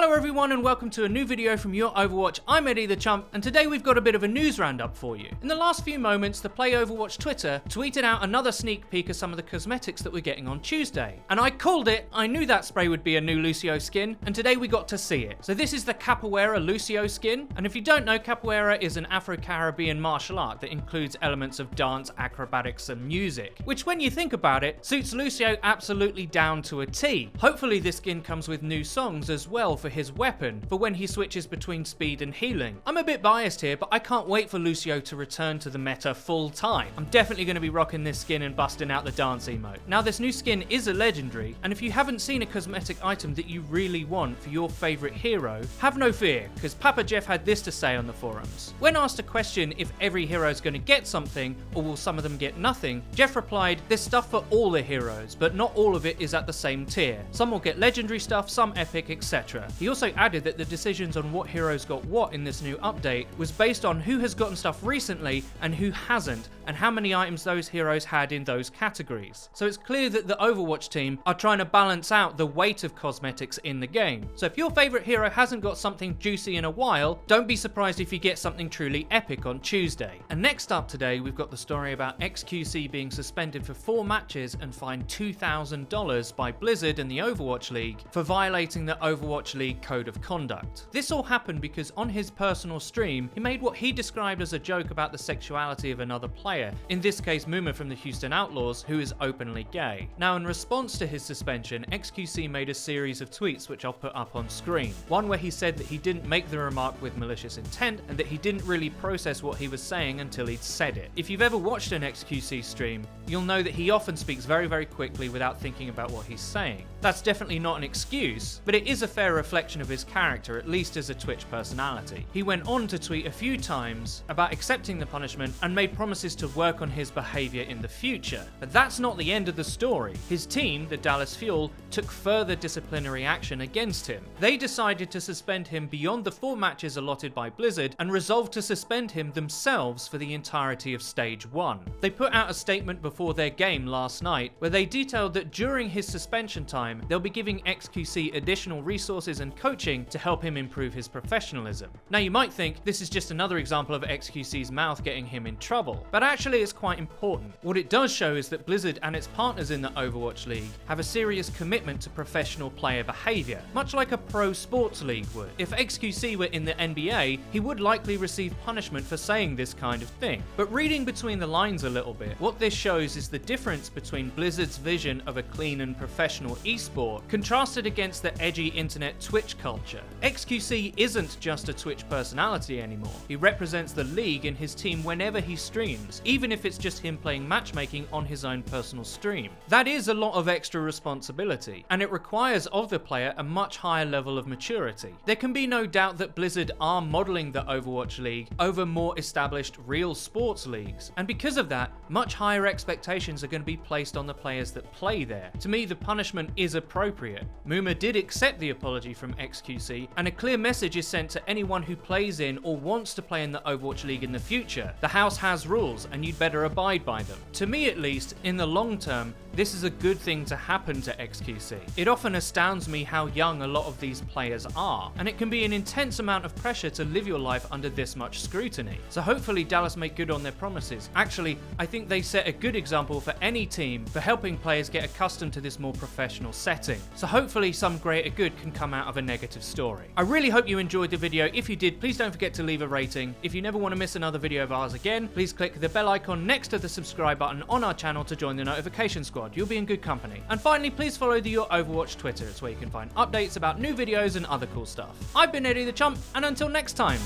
Hello everyone and welcome to a new video from Your Overwatch. I'm Eddie the Chump and today we've got a bit of a news roundup for you. In the last few moments, the Play Overwatch Twitter tweeted out another sneak peek of some of the cosmetics that we're getting on Tuesday. And I called it. I knew that spray would be a new Lucio skin, and today we got to see it. So this is the Capoeira Lucio skin, and if you don't know, Capoeira is an Afro-Caribbean martial art that includes elements of dance, acrobatics and music, which when you think about it, suits Lucio absolutely down to a T. Hopefully this skin comes with new songs as well for his weapon, for when he switches between speed and healing. I'm a bit biased here, but I can't wait for Lucio to return to the meta full time. I'm definitely going to be rocking this skin and busting out the dance emote. Now this new skin is a legendary, and if you haven't seen a cosmetic item that you really want for your favourite hero, have no fear, because Papa Jeff had this to say on the forums. When asked a question if every hero is going to get something, or will some of them get nothing, Jeff replied, "There's stuff for all the heroes, but not all of it is at the same tier. Some will get legendary stuff, some epic, etc." He also added that the decisions on what heroes got what in this new update was based on who has gotten stuff recently and who hasn't, and how many items those heroes had in those categories. So it's clear that the Overwatch team are trying to balance out the weight of cosmetics in the game. So if your favourite hero hasn't got something juicy in a while, don't be surprised if you get something truly epic on Tuesday. And next up today, we've got the story about xQc being suspended for 4 matches and fined $2,000 by Blizzard and the Overwatch League for violating the Overwatch League Code of Conduct. This all happened because on his personal stream, he made what he described as a joke about the sexuality of another player, in this case Muma from the Houston Outlaws, who is openly gay. Now in response to his suspension, xQc made a series of tweets which I'll put up on screen. One where he said that he didn't make the remark with malicious intent and that he didn't really process what he was saying until he'd said it. If you've ever watched an xQc stream, you'll know that he often speaks very quickly without thinking about what he's saying. That's definitely not an excuse, but it is a fair reflection of his character, at least as a Twitch personality. He went on to tweet a few times about accepting the punishment and made promises to work on his behaviour in the future. But that's not the end of the story. His team, the Dallas Fuel, took further disciplinary action against him. They decided to suspend him beyond the 4 matches allotted by Blizzard and resolved to suspend him themselves for the entirety of Stage 1. They put out a statement before their game last night where they detailed that during his suspension time, they'll be giving xQc additional resources and coaching to help him improve his professionalism. Now you might think this is just another example of xQc's mouth getting him in trouble, but actually it's quite important. What it does show is that Blizzard and its partners in the Overwatch League have a serious commitment to professional player behaviour, much like a pro sports league would. If xQc were in the NBA, he would likely receive punishment for saying this kind of thing. But reading between the lines a little bit, what this shows is the difference between Blizzard's vision of a clean and professional esport contrasted against the edgy internet Twitch culture. xQc isn't just a Twitch personality anymore. He represents the league and his team whenever he streams, even if it's just him playing matchmaking on his own personal stream. That is a lot of extra responsibility, and it requires of the player a much higher level of maturity. There can be no doubt that Blizzard are modelling the Overwatch League over more established real sports leagues, and because of that, much higher expectations are going to be placed on the players that play there. To me, the punishment is appropriate. Muma did accept the apology from xQc, and a clear message is sent to anyone who plays in or wants to play in the Overwatch League in the future. The house has rules, and you'd better abide by them. To me at least, in the long term, this is a good thing to happen to xQc. It often astounds me how young a lot of these players are, and it can be an intense amount of pressure to live your life under this much scrutiny. So hopefully Dallas make good on their promises. Actually, I think they set a good example for any team for helping players get accustomed to this more professional setting. So hopefully some greater good can come out of a negative story. I really hope you enjoyed the video. If you did, please don't forget to leave a rating. If you never want to miss another video of ours again, please click the bell icon next to the subscribe button on our channel to join the notification squad. You'll be in good company. And finally, please follow the Your Overwatch Twitter. It's where you can find updates about new videos and other cool stuff. I've been Eddie the Chump, and until next time.